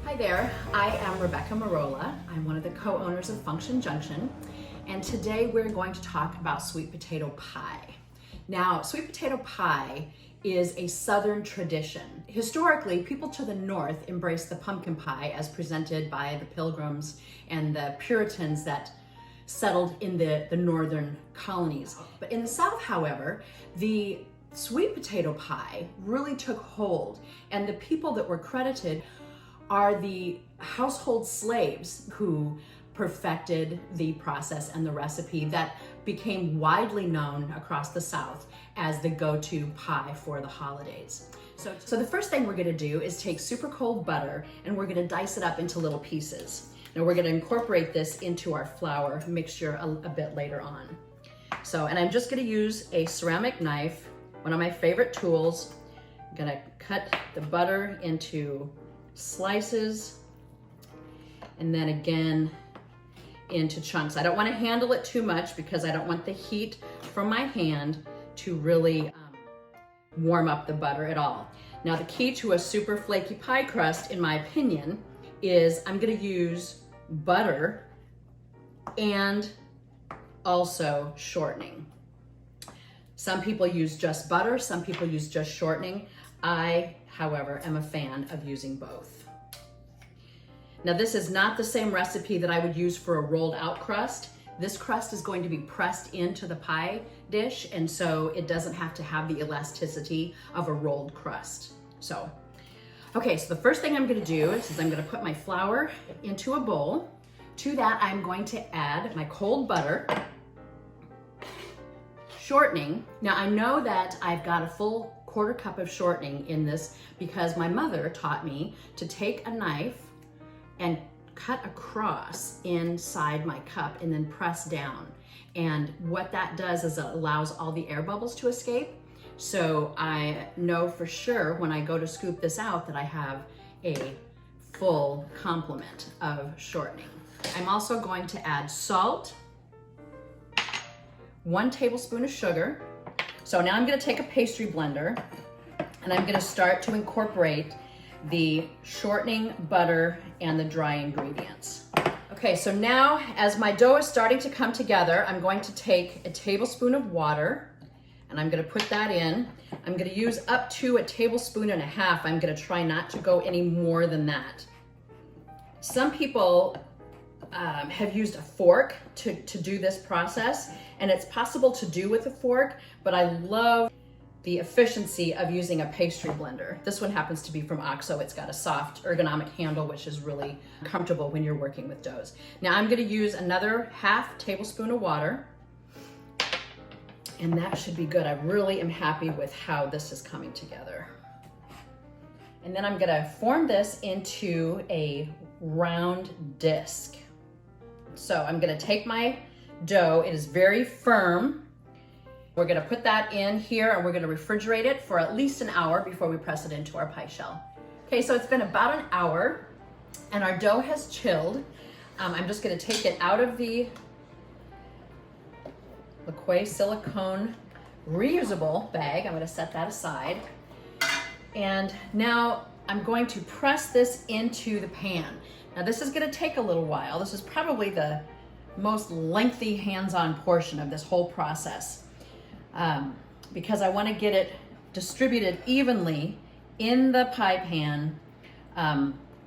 Hi there, I am Rebecca Merola. I'm one of the co-owners of Junction, and today we're going to talk about sweet potato pie. Now, sweet potato pie is a Southern tradition. Historically, people to the north embraced the pumpkin pie as presented by the Pilgrims and the Puritans that settled in the northern colonies. But in the South, however, the sweet potato pie really took hold, and the people that were credited are the household slaves who perfected the process and the recipe that became widely known across the South as the go-to pie for the holidays. So the first thing we're gonna do is take super cold butter and we're gonna dice it up into little pieces. Now we're gonna incorporate this into our flour mixture a bit later on. And I'm just gonna use a ceramic knife, one of my favorite tools. I'm gonna cut the butter into slices and then again into chunks. I don't want to handle it too much because I don't want the heat from my hand to really warm up the butter at all. Now the key to a super flaky pie crust, in my opinion, is I'm going to use butter and also shortening. Some people use just butter, some people use just shortening. I, however, am a fan of using both. Now this is not the same recipe that I would use for a rolled out crust. This crust is going to be pressed into the pie dish, and so it doesn't have to have the elasticity of a rolled crust. Okay, so the first thing I'm gonna do is I'm gonna put my flour into a bowl. To that, I'm going to add my cold butter, shortening. Now I know that I've got a full quarter cup of shortening in this because my mother taught me to take a knife and cut across inside my cup and then press down. And what that does is it allows all the air bubbles to escape. So I know for sure when I go to scoop this out that I have a full complement of shortening. I'm also going to add salt, 1 tablespoon of sugar. So now I'm gonna take a pastry blender and I'm gonna start to incorporate the shortening, butter, and the dry ingredients. Okay, so now as my dough is starting to come together, I'm going to take a tablespoon of water and I'm gonna put that in. I'm gonna use up to 1.5 tablespoons. I'm gonna try not to go any more than that. Some people have used a fork to do this process, and it's possible to do with a fork, but I love the efficiency of using a pastry blender. This one happens to be from OXO. It's got a soft ergonomic handle, which is really comfortable when you're working with doughs. Now I'm gonna use another 1/2 tablespoon of water, and that should be good. I really am happy with how this is coming together. And then I'm gonna form this into a round disc. So I'm gonna take my dough, it is very firm. We're gonna put that in here and we're gonna refrigerate it for at least an hour before we press it into our pie shell. Okay, so it's been about an hour and our dough has chilled. I'm just gonna take it out of the LaQuay silicone reusable bag. I'm gonna set that aside. And now I'm going to press this into the pan. Now this is gonna take a little while. This is probably the most lengthy hands-on portion of this whole process because I wanna get it distributed evenly in the pie pan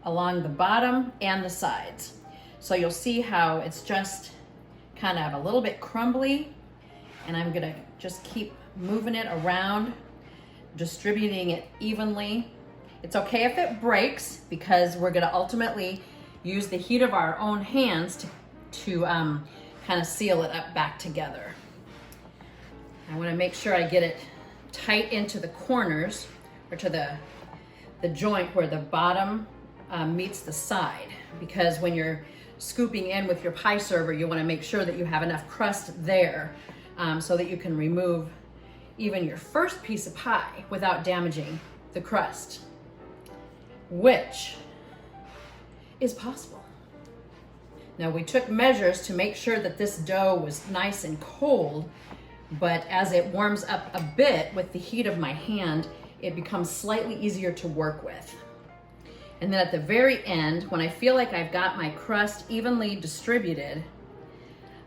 along the bottom and the sides. So you'll see how it's just kind of a little bit crumbly, and I'm gonna just keep moving it around, distributing it evenly. It's okay if it breaks because we're gonna ultimately use the heat of our own hands to kind of seal it up back together. I wanna make sure I get it tight into the corners or to the joint where the bottom meets the side, because when you're scooping in with your pie server, you wanna make sure that you have enough crust there so that you can remove even your first piece of pie without damaging the crust, which is possible. Now we took measures to make sure that this dough was nice and cold, but as it warms up a bit with the heat of my hand, it becomes slightly easier to work with. And then at the very end, when I feel like I've got my crust evenly distributed,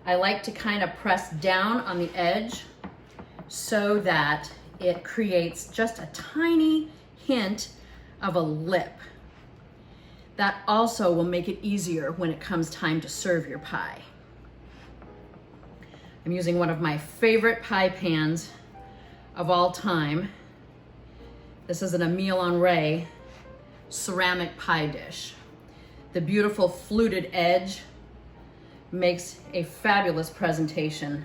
I like to kind of press down on the edge so that it creates just a tiny hint of a lip. That also will make it easier when it comes time to serve your pie. I'm using one of my favorite pie pans of all time. This is an Emile Henry ceramic pie dish. The beautiful fluted edge makes a fabulous presentation.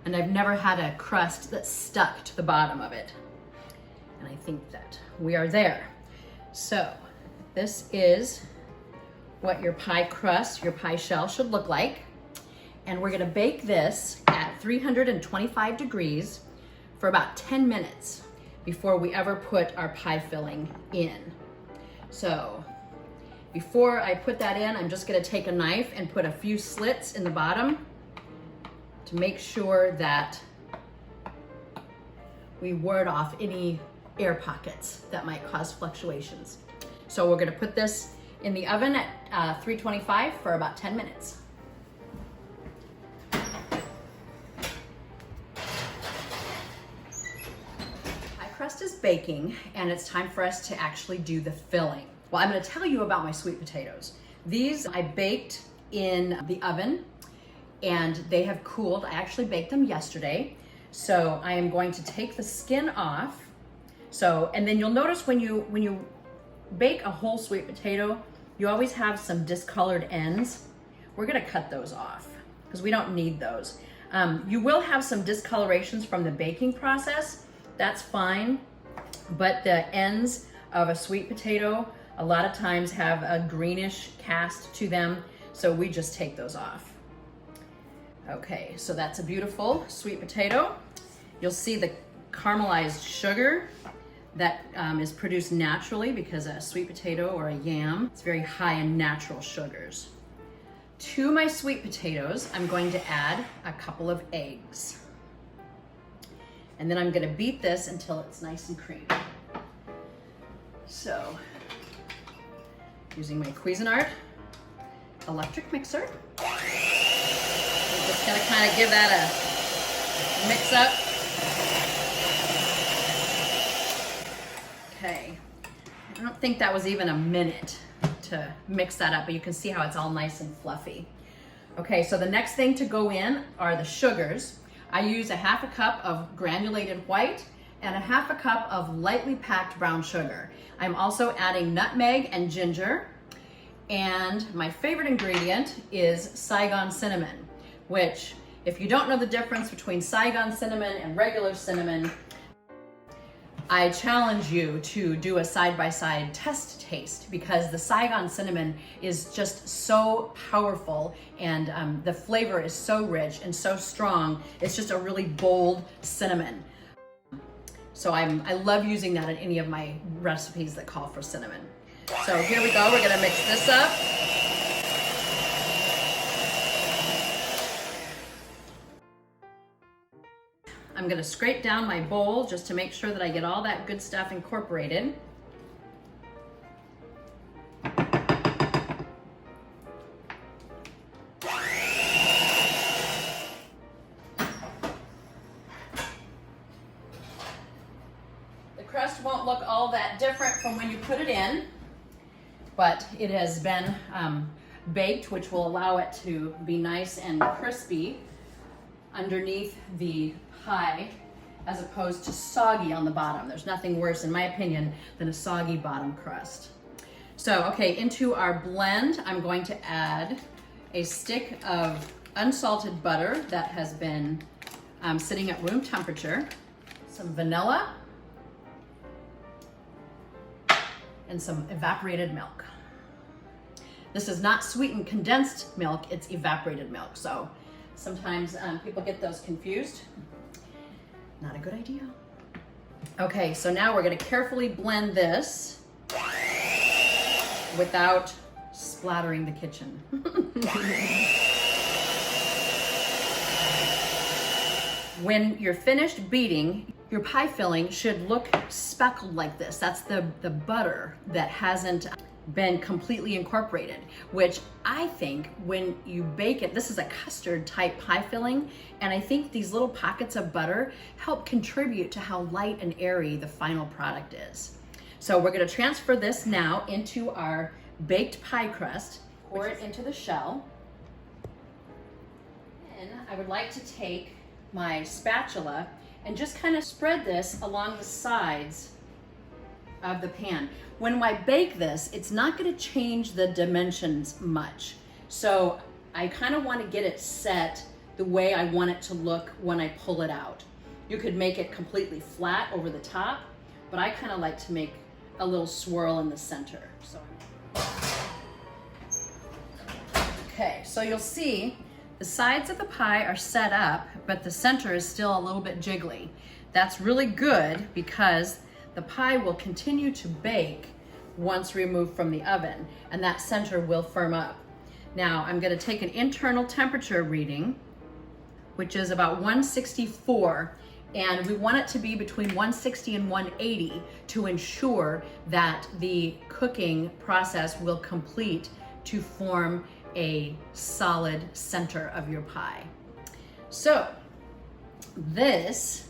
And I've never had a crust that stuck to the bottom of it. And I think that we are there. So this is what your pie crust, your pie shell should look like. And we're gonna bake this at 325 degrees for about 10 minutes before we ever put our pie filling in. So before I put that in, I'm just gonna take a knife and put a few slits in the bottom to make sure that we ward off any air pockets that might cause fluctuations. So we're gonna put this in the oven at 325 for about 10 minutes. Crust is baking and it's time for us to actually do the filling. Well, I'm going to tell you about my sweet potatoes. These I baked in the oven and they have cooled. I actually baked them yesterday. So I am going to take the skin off. And then you'll notice when you bake a whole sweet potato, you always have some discolored ends. We're going to cut those off because we don't need those. You will have some discolorations from the baking process. That's fine, but the ends of a sweet potato a lot of times have a greenish cast to them, so we just take those off. Okay, so that's a beautiful sweet potato. You'll see the caramelized sugar that is produced naturally because a sweet potato or a yam, it's very high in natural sugars. To my sweet potatoes, I'm going to add a couple of eggs. And then I'm gonna beat this until it's nice and creamy. So, using my Cuisinart electric mixer, I'm just gonna kind of give that a mix up. Okay, I don't think that was even a minute to mix that up, but you can see how it's all nice and fluffy. Okay, so the next thing to go in are the sugars. I use a half a cup of granulated white and a half a cup of lightly packed brown sugar. I'm also adding nutmeg and ginger. And my favorite ingredient is Saigon cinnamon, which if you don't know the difference between Saigon cinnamon and regular cinnamon, I challenge you to do a side-by-side test taste because the Saigon cinnamon is just so powerful and the flavor is so rich and so strong. It's just a really bold cinnamon. So I love using that in any of my recipes that call for cinnamon. So here we go, we're gonna mix this up. I'm gonna scrape down my bowl just to make sure that I get all that good stuff incorporated. The crust won't look all that different from when you put it in, but it has been baked, which will allow it to be nice and crispy underneath the pie as opposed to soggy on the bottom. There's nothing worse, in my opinion, than a soggy bottom crust. So, okay, into our blend, I'm going to add a stick of unsalted butter that has been sitting at room temperature, some vanilla, and some evaporated milk. This is not sweetened condensed milk, it's evaporated milk. So sometimes people get those confused. Not a good idea. Okay, so now we're gonna carefully blend this without splattering the kitchen. When you're finished beating, Your pie filling should look speckled like this. That's the butter that hasn't been completely incorporated, which I think when you bake it, this is a custard type pie filling, and I think these little pockets of butter help contribute to how light and airy the final product is. So we're gonna transfer this now into our baked pie crust, pour it into the shell. Then I would like to take my spatula and just kind of spread this along the sides of the pan. When I bake this, it's not going to change the dimensions much. So I kind of want to get it set the way I want it to look when I pull it out. You could make it completely flat over the top, but I kind of like to make a little swirl in the center. Okay, so you'll see the sides of the pie are set up, but the center is still a little bit jiggly. That's really good because the pie will continue to bake once removed from the oven, and that center will firm up. Now I'm going to take an internal temperature reading, which is about 164, and we want it to be between 160 and 180 to ensure that the cooking process will complete to form a solid center of your pie. So this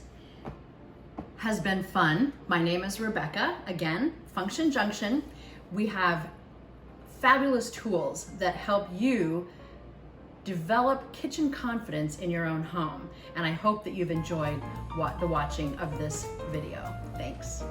has been fun. My name is Rebecca. Again, Function Junction. We have fabulous tools that help you develop kitchen confidence in your own home. And I hope that you've enjoyed the watching of this video. Thanks.